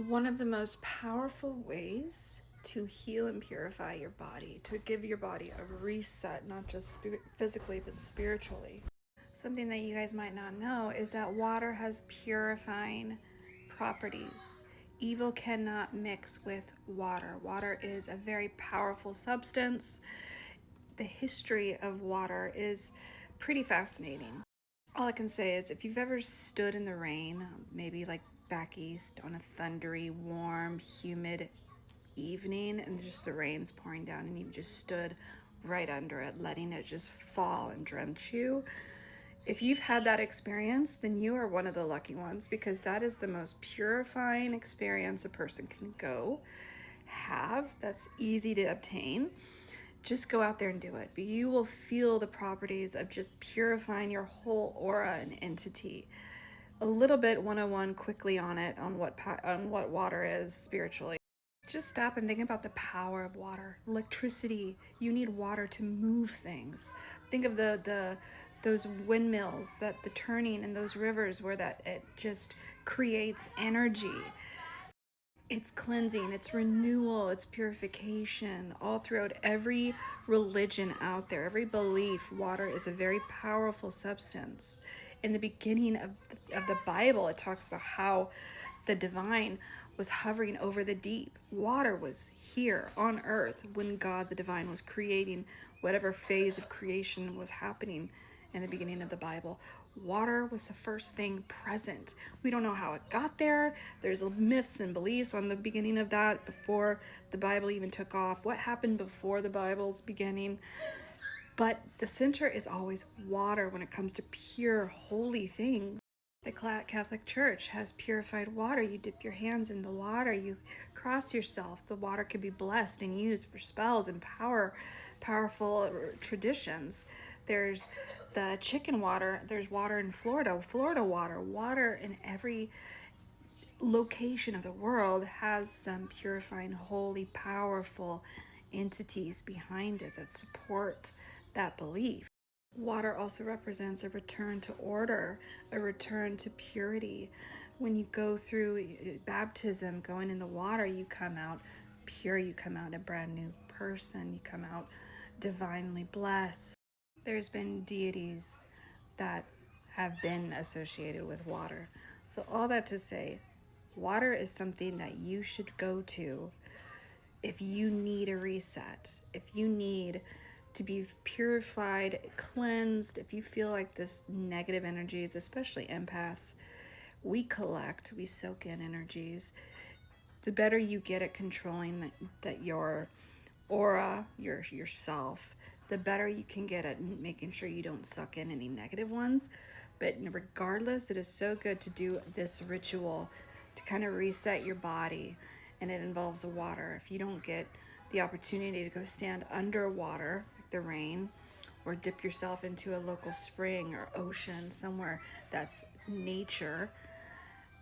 One of the most powerful ways to heal and purify your body, to give your body a reset, not just physically, but spiritually. Something that you guys might not know is that water has purifying properties. Evil cannot mix with water. Water is a very powerful substance. The history of water is pretty fascinating. All I can say is if you've ever stood in the rain, maybe like back east on a thundery, warm, humid evening, and just the rain's pouring down, and you just stood right under it, letting it just fall and drench you. If you've had that experience, then you are one of the lucky ones, because that is the most purifying experience a person can go have. That's easy to obtain. Just go out there and do it. But you will feel the properties of just purifying your whole aura and entity. A little bit 101 quickly on it, on what water is spiritually. Just stop and think about the power of water. Electricity. You need water to move things. Think of those windmills, that the turning in those rivers where that it just creates energy. It's cleansing, it's renewal, it's purification. All throughout every religion out there, every belief, water is a very powerful substance. In the beginning of the Bible, it talks about how the divine was hovering over the deep. Water was here on earth when God the divine was creating whatever phase of creation was happening in the beginning of the Bible. Water was the first thing present. We don't know how it got there. There's myths and beliefs on the beginning of that before the Bible even took off. What happened before the Bible's beginning? But the center is always water when it comes to pure, holy things. The Catholic Church has purified water. You dip your hands in the water, you cross yourself. The water can be blessed and used for spells and powerful traditions. There's the chicken water. There's water in Florida water. Water in every location of the world has some purifying, holy, powerful entities behind it that support that belief. Water also represents a return to order, a return to purity. When you go through baptism, going in the water, you come out pure, you come out a brand new person, you come out divinely blessed. There's been deities that have been associated with water. So all that to say, water is something that you should go to if you need a reset, if you need to be purified, cleansed, if you feel like this negative energies, especially empaths, we collect, we soak in energies. The better you get at controlling that your aura, yourself, the better you can get at making sure you don't suck in any negative ones. But regardless, it is so good to do this ritual to kind of reset your body, and it involves water. If you don't get the opportunity to go stand underwater, like the rain, or dip yourself into a local spring or ocean, somewhere that's nature,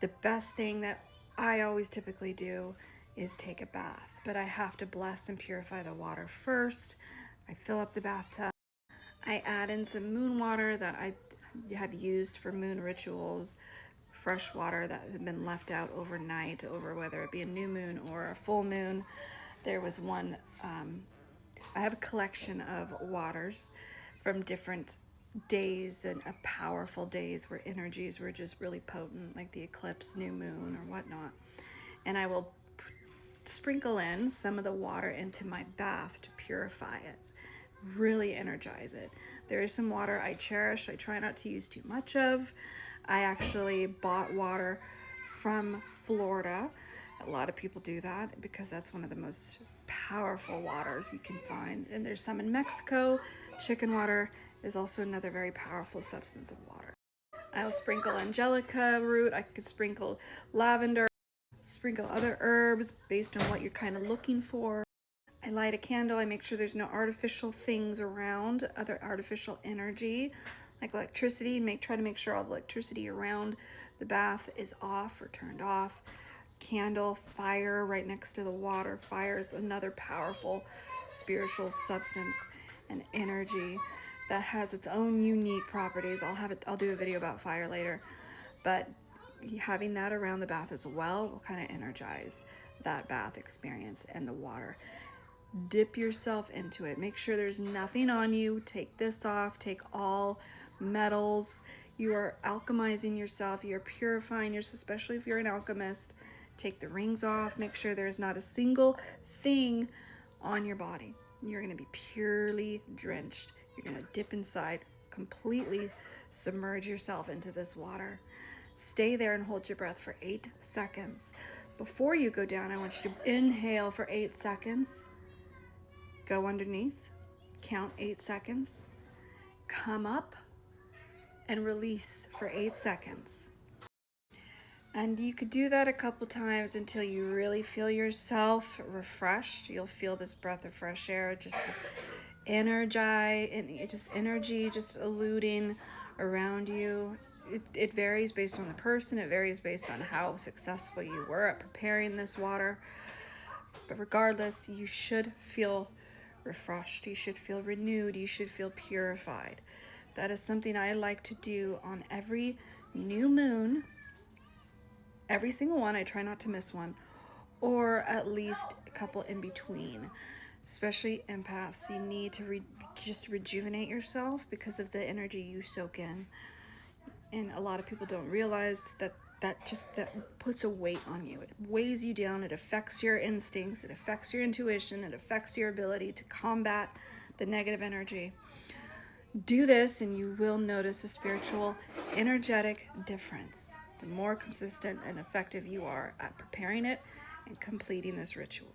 the best thing that I always typically do is take a bath. But I have to bless and purify the water first. I fill up the bathtub. I add in some moon water that I have used for moon rituals, fresh water that had been left out overnight, over whether it be a new moon or a full moon. There was one, I have a collection of waters from different days and powerful days where energies were just really potent, like the eclipse, new moon, or whatnot. And I will sprinkle in some of the water into my bath to purify it, really energize it. There is some water I cherish. I try not to use too much of. I actually bought water from Florida. A lot of people do that because that's one of the most powerful waters you can find. And there's some in Mexico. Chicken water is also another very powerful substance of water. I'll sprinkle angelica root. I could sprinkle lavender, sprinkle other herbs based on what you're kind of looking for. I light a candle. I make sure there's no artificial things around, other artificial energy like electricity. Try to make sure all the electricity around the bath is off or turned off. Candle, fire right next to the water. Fire is another powerful spiritual substance and energy that has its own unique properties. I'll do a video about fire later, but having that around the bath as well will kind of energize that bath experience and the water. Dip yourself into it. Make sure there's nothing on you. Take this off. Take all metals. You are alchemizing yourself. You're purifying yourself, especially if you're an alchemist. Take the rings off. Make sure there's not a single thing on your body. You're going to be purely drenched. You're going to dip inside, completely submerge yourself into this water. Stay there and hold your breath for 8 seconds. Before you go down, I want you to inhale for 8 seconds. Go underneath, count 8 seconds, come up, and release for 8 seconds. And you could do that a couple times until you really feel yourself refreshed. You'll feel this breath of fresh air, just this energy just eluding around you. It varies based on the person. It varies based on how successful you were at preparing this water. But regardless, you should feel refreshed. You should feel renewed. You should feel purified. That is something I like to do on every new moon. Every single one. I try not to miss one, or at least a couple in between. Especially empaths, you need to just rejuvenate yourself because of the energy you soak in. And a lot of people don't realize that puts a weight on you. It weighs you down. It affects your instincts. It affects your intuition. It affects your ability to combat the negative energy. Do this and you will notice a spiritual, energetic difference. The more consistent and effective you are at preparing it and completing this ritual.